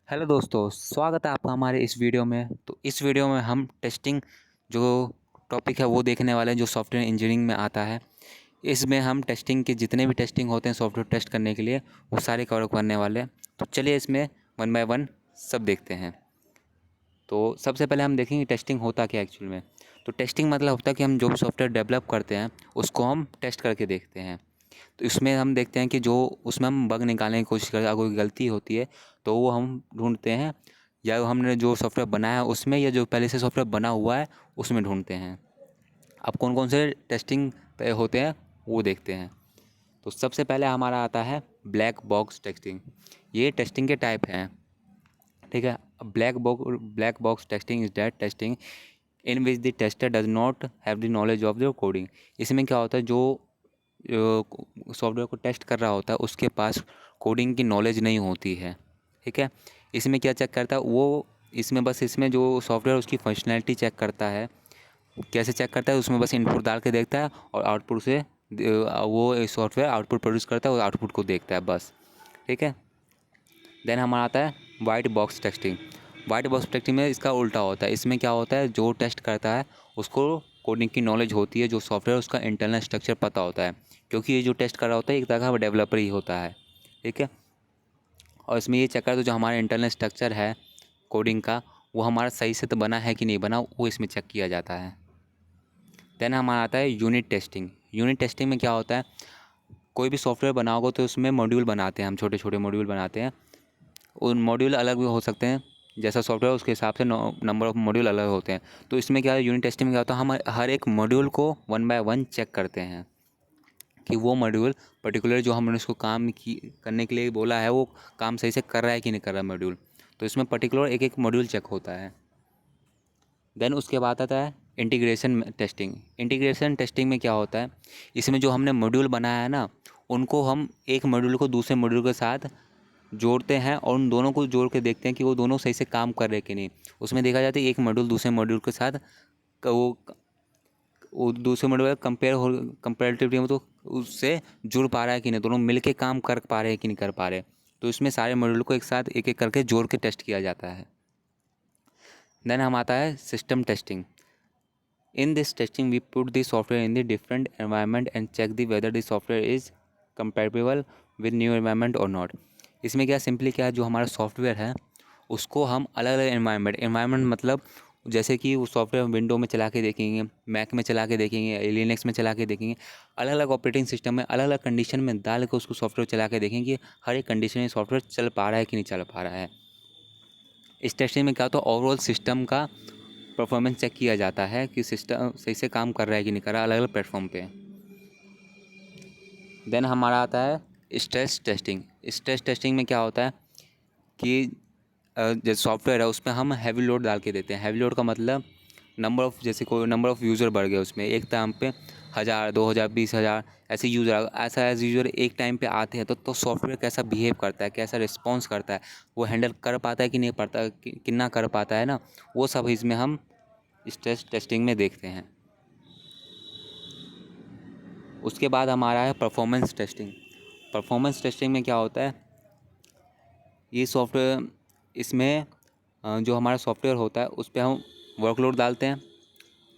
Hello दोस्तों, स्वागत है आपका हमारे इस वीडियो में। तो इस वीडियो में हम टेस्टिंग जो टॉपिक है वो देखने वाले हैं जो सॉफ्टवेयर इंजीनियरिंग में आता है। इसमें हम टेस्टिंग के जितने भी टेस्टिंग होते हैं सॉफ्टवेयर टेस्ट करने के लिए वो सारे कवर करने वाले हैं। तो चलिए इसमें वन बाय वन सब देखते हैं। तो सबसे पहले हम देखेंगे टेस्टिंग होता क्या एक्चुअल में। तो टेस्टिंग मतलब होता है कि हम जो भी सॉफ्टवेयर डेवलप करते हैं उसको हम टेस्ट करके देखते हैं। तो इसमें हम देखते हैं कि जो उसमें हम बग निकालने की कोशिश करते हैं, अगर कोई गलती होती है तो वो हम ढूंढते हैं, या हमने जो सॉफ्टवेयर बनाया है उसमें, या जो पहले से सॉफ्टवेयर बना हुआ है उसमें ढूंढते हैं। अब कौन कौन से टेस्टिंग होते हैं वो देखते हैं। तो सबसे पहले हमारा आता है ब्लैक बॉक्स टेस्टिंग। ये टेस्टिंग के टाइप हैं, ठीक है। Black box testing is that testing in which the tester does not have the knowledge of the coding. इसमें क्या होता है, जो सॉफ्टवेयर को टेस्ट कर रहा होता है उसके पास कोडिंग की नॉलेज नहीं होती है, ठीक है। इसमें क्या चेक करता है वो, इसमें जो सॉफ्टवेयर उसकी फंक्शनैलिटी चेक करता है। कैसे चेक करता है, उसमें बस इनपुट डाल के देखता है और आउटपुट से वो सॉफ्टवेयर आउटपुट प्रोड्यूस करता है और आउटपुट को देखता है बस, ठीक है। देन हमारा आता है white box testing. White box testing में इसका उल्टा होता है। इसमें क्या होता है, जो टेस्ट करता है उसको कोडिंग की नॉलेज होती है, जो सॉफ्टवेयर उसका इंटरनल स्ट्रक्चर पता होता है, क्योंकि ये जो टेस्ट कर रहा होता है एक तरह का डेवलपर ही होता है, ठीक है। और इसमें ये चेक करता है जो हमारा इंटरनल स्ट्रक्चर है कोडिंग का वो हमारा सही से तो बना है कि नहीं बना, वो इसमें चेक किया जाता है। देन हमारा आता है यूनिट टेस्टिंग। यूनिट टेस्टिंग में क्या होता है, कोई भी सॉफ्टवेयर बनाओगे तो उसमें मॉड्यूल बनाते हैं, हम छोटे छोटे मॉड्यूल बनाते हैं। उन मॉड्यूल अलग भी हो सकते हैं, जैसा सॉफ्टवेयर उसके हिसाब से नंबर ऑफ़ मॉड्यूल अलग होते हैं। तो इसमें क्या है, यूनिट टेस्टिंग में क्या होता है, हम हर एक मॉड्यूल को वन बाय वन चेक करते हैं कि वो मॉड्यूल पर्टिकुलर जो हमने उसको काम की करने के लिए बोला है वो काम सही से कर रहा है कि नहीं कर रहा है मॉड्यूल। तो इसमें पर्टिकुलर एक एक मॉड्यूल चेक होता है। देन उसके बाद आता है इंटीग्रेशन टेस्टिंग। इंटीग्रेशन टेस्टिंग में क्या होता है, इसमें जो हमने मॉड्यूल बनाया है ना उनको हम एक मॉड्यूल को दूसरे मॉड्यूल के साथ जोड़ते हैं और उन दोनों को जोड़ के देखते हैं कि वो दोनों सही से काम कर रहे हैं कि नहीं। उसमें देखा जाता है एक मॉड्यूल दूसरे मॉड्यूल के साथ वो दूसरे मॉड्यूल कंपेरेटिवली में तो उससे जुड़ पा रहा है कि नहीं, दोनों मिलके काम कर पा रहे हैं कि नहीं कर पा रहे। तो इसमें सारे मॉड्यूल को एक साथ एक एक करके जोड़ के टेस्ट किया जाता है। देन हम आता है system testing. In this testing, we put the software in the different environment and check the whether the software is compatible with new environment or not. इसमें क्या सिंपली क्या है, जो हमारा सॉफ्टवेयर है उसको हम अलग अलग एनवायरनमेंट मतलब जैसे कि वो सॉफ्टवेयर विंडो में चला के देखेंगे, मैक में चला के देखेंगे, लिनक्स में चला के देखेंगे, अलग अलग ऑपरेटिंग सिस्टम में अलग अलग कंडीशन में डाल के उसको सॉफ्टवेयर चला के देखेंगे कि हर एक कंडीशन में सॉफ्टवेयर चल पा रहा है कि नहीं चल पा रहा है। इस टेस्टिंग में क्या होता है, ओवरऑल सिस्टम का परफॉर्मेंस चेक किया जाता है कि सिस्टम सही से काम कर रहा है कि नहीं कर रहा, अलग अलग प्लेटफॉर्म पे। देन हमारा आता है स्ट्रेस टेस्टिंग। स्ट्रेस टेस्टिंग में क्या होता है कि जैसे सॉफ्टवेयर है उसमें हम हैवी लोड डाल के देते हैं। हैवी लोड का मतलब नंबर ऑफ़, जैसे कोई नंबर ऑफ़ यूज़र बढ़ गया उसमें, एक टाइम पे 1000 2000 20,000 ऐसे यूज़र, ऐसा एज यूज़र एक टाइम पे आते हैं तो सॉफ्टवेयर कैसा बिहेव करता है, कैसा रिस्पॉन्स करता है, वो हैंडल कर पाता है कि नहीं पाता, कितना कर पाता है ना, वो सब इसमें हम स्ट्रेस टेस्टिंग में देखते हैं। उसके बाद हमारा है परफॉर्मेंस टेस्टिंग। परफॉर्मेंस टेस्टिंग में क्या होता है, ये सॉफ्टवेयर इसमें जो हमारा सॉफ्टवेयर होता है उस पे हम वर्कलोड डालते हैं।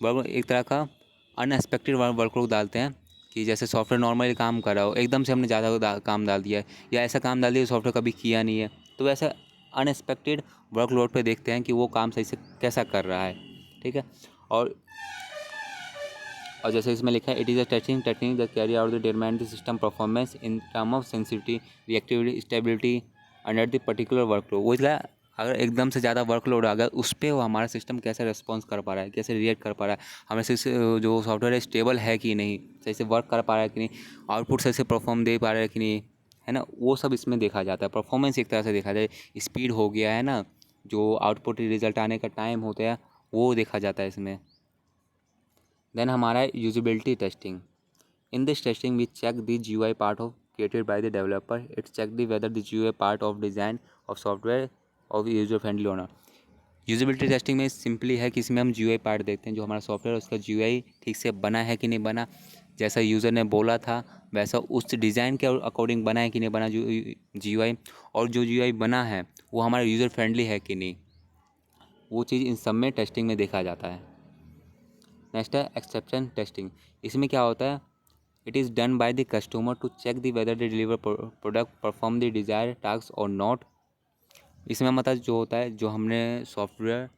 वर्क एक तरह का अनएक्सपेक्टेड वर्कलोड डालते हैं कि जैसे सॉफ्टवेयर नॉर्मली काम कर रहा हो, एकदम से हमने ज़्यादा काम डाल दिया है या ऐसा काम डाल दिया सॉफ्टवेयर कभी किया नहीं है, तो वैसे अनएक्सपेक्टेड वर्कलोड पे देखते हैं कि वो काम सही से कैसा कर रहा है, ठीक है। और जैसे इसमें लिखा है, it is a testing technique that carry out the determine the system performance in term of sensitivity, reactivity, stability under the particular workload. वो इसलिए अगर एकदम से ज़्यादा वर्कलोड आ गया उस पर वो हमारा सिस्टम कैसे रिस्पॉन्स कर पा रहा है, कैसे रिएक्ट कर पा रहा है, हमें सही से जो सॉफ्टवेयर है स्टेबल है कि नहीं, सही से वर्क कर पा रहा है कि नहीं, आउटपुट सही से परफॉर्म दे पा रहा है कि नहीं, है ना, वो सब इसमें देखा जाता है। परफॉर्मेंस एक तरह से देखा जाए, स्पीड हो गया है ना, जो आउटपुट रिजल्ट आने का टाइम होता है वो देखा जाता है इसमें। देन हमारा है usability testing. In this testing, we check the GUI part of created by the developer. It check the whether the GUI part of design of software of user friendly or not. Usability testing में simply है कि इसमें हम GUI part देखते हैं, जो हमारा software है उसका GUI ठीक से बना है कि नहीं बना, जैसा यूज़र ने बोला था वैसा उस डिज़ाइन के अकॉर्डिंग बना है कि नहीं बना GUI, और जो GUI बना है वो हमारा यूज़र फ्रेंडली है कि नहीं, वो चीज़ इन सब में टेस्टिंग में देखा जाता है। नेक्स्ट है एक्सेप्शन टेस्टिंग। इसमें क्या होता है, it is done by the customer to check the whether the deliver product perform the desire task और नॉट। इसमें मतलब जो होता है, जो हमने सॉफ्टवेयर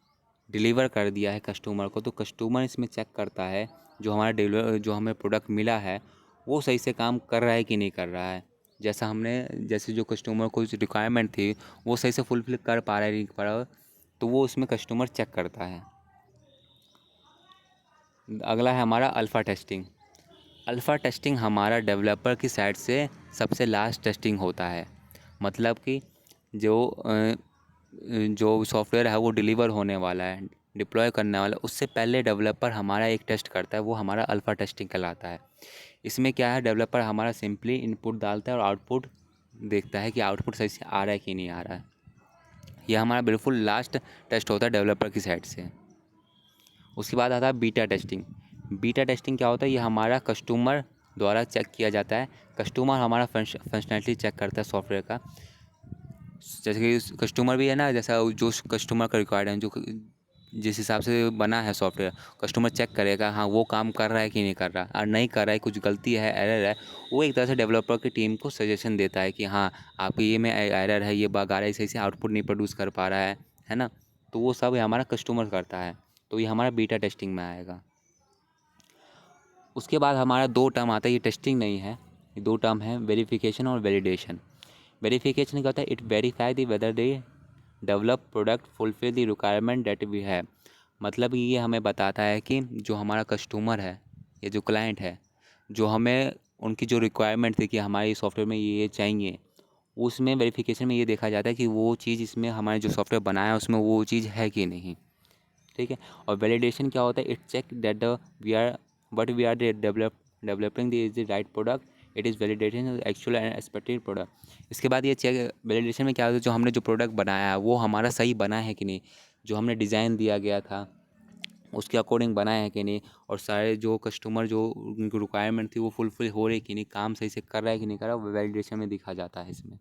डिलीवर कर दिया है कस्टमर को, तो कस्टमर इसमें चेक करता है जो हमारा जो हमें प्रोडक्ट मिला है वो सही से काम कर रहा है कि नहीं कर रहा है। जैसे जो कस्टमर को रिक्वायरमेंट थी वो सही से फुलफिल कर पा रहा है नहीं पा रहा, तो वो उसमें कस्टमर चेक करता है। अगला है हमारा अल्फ़ा टेस्टिंग। अल्फ़ा टेस्टिंग हमारा डेवलपर की साइड से सबसे लास्ट टेस्टिंग होता है। मतलब कि जो सॉफ्टवेयर है वो डिलीवर होने वाला है, डिप्लॉय करने वाला है, उससे पहले डेवलपर हमारा एक टेस्ट करता है, वो हमारा अल्फ़ा टेस्टिंग कहलाता है। इसमें क्या है, डेवलपर हमारा सिंपली इनपुट डालता है और आउटपुट देखता है कि आउटपुट सही से आ रहा है कि नहीं आ रहा है। यह हमारा बिल्कुल लास्ट टेस्ट होता है डेवलपर की साइड से। उसके बाद आता है बीटा टेस्टिंग। बीटा टेस्टिंग क्या होता है, ये हमारा कस्टमर द्वारा चेक किया जाता है। कस्टमर हमारा फंक्शनैलिटी चेक करता है सॉफ्टवेयर का। जैसे कि कस्टमर भी है ना, जैसा जो कस्टमर का रिक्वायर्ड है, जो जिस हिसाब से बना है सॉफ्टवेयर, कस्टमर चेक करेगा हाँ वो काम कर रहा है कि नहीं कर रहा, और नहीं कर रहा है, कुछ गलती है, एरर है, वो एक तरह से डेवलपर की टीम को सजेशन देता है कि हाँ आपके ये में एरर है, ये बग आ रहा है, सही से आउटपुट नहीं प्रोड्यूस कर पा रहा है ना। तो वो सब हमारा कस्टमर करता है, तो ये हमारा बीटा टेस्टिंग में आएगा। उसके बाद हमारा दो टर्म आता है, ये टेस्टिंग नहीं है, ये दो टर्म है, वेरिफिकेशन और वैलिडेशन। वेरिफिकेशन क्या होता है, it verify the whether the develop product fulfil the requirement that we have. मतलब ये हमें बताता है कि जो हमारा कस्टमर है या जो क्लाइंट है, जो हमें उनकी जो रिक्वायरमेंट थी कि हमारे सॉफ्टवेयर में ये चाहिए, उसमें वेरिफिकेशन में ये देखा जाता है कि वो चीज़ इसमें हमारे जो सॉफ्टवेयर बनाया है उसमें वो चीज़ है कि नहीं। ठीक है। और वैलिडेशन क्या होता है, it check that the we are what we are developing the is the right product, it is validation actual and expected product. इसके बाद ये चेक वैलिडेशन में क्या होता है, जो हमने जो प्रोडक्ट बनाया है वो हमारा सही बना है कि नहीं, जो हमने डिज़ाइन दिया गया था उसके अकॉर्डिंग बनाया है कि नहीं, और सारे जो कस्टमर जो उनकी रिक्वायरमेंट थी वो फुलफिल हो रही कि नहीं, काम सही से कर रहा है कि नहीं कर रहा, वो वैलिडेशन में दिखा जाता है इसमें।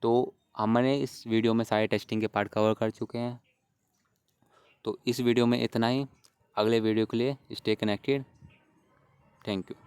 तो हमने इस वीडियो में सारे टेस्टिंग के पार्ट कवर कर चुके हैं। तो इस वीडियो में इतना ही। अगले वीडियो के लिए स्टे कनेक्टेड। Thank you.